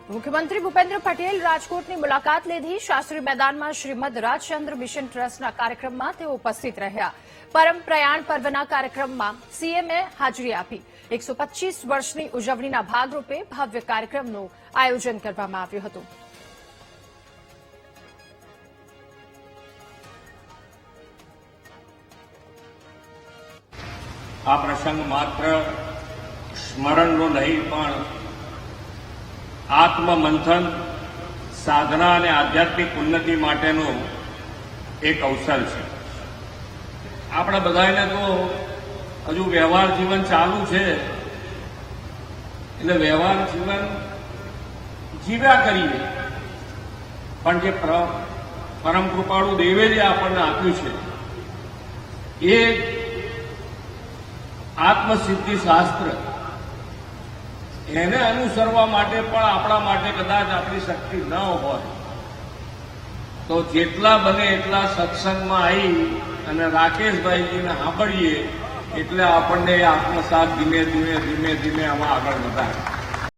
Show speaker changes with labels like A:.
A: મુખ્યમંત્રી ભૂપેન્દ્ર પટેલ રાજકોટની મુલાકાત લીધી। શાસ્ત્રી મેદાનમાં શ્રીમદ રાજચંદ્ર મિશન ટ્રસ્ટના કાર્યક્રમમાં તેઓ ઉપસ્થિત રહ્યા। પરમ પ્રયાણ પર્વના કાર્યક્રમમાં સીએમએ હાજરી આપી। 125 વર્ષની ઉજવણીના ભાગરૂપે ભવ્ય કાર્યક્રમનું આયોજન કરવામાં આવ્યું હતું।
B: આ પ્રસંગ માત્ર સ્મરણનો નહીં પણ આત્મમંથન, સાધના અને આધ્યાત્મિક ઉન્નતિ માટેનો એક અવસર છે। આપણે બધાને તો હજુ વ્યવહાર જીવન ચાલુ છે, એટલે વ્યવહાર જીવન જીવ્યા કરીએ, પણ જે પરમ કૃપાળુ દેવે જે આપણને આપ્યું છે એ આત્મસિદ્ધિ શાસ્ત્ર, એને અનુસરવા માટે પણ આપણા માટે કદાચ આપણી શક્તિ ન હોય તો જેટલા બને એટલા સત્સંગમાં આવી અને રાકેશભાઈજીને સાંભળીએ એટલે આપણને આત્મસાત ધીમે ધીમે આમાં આગળ વધારે।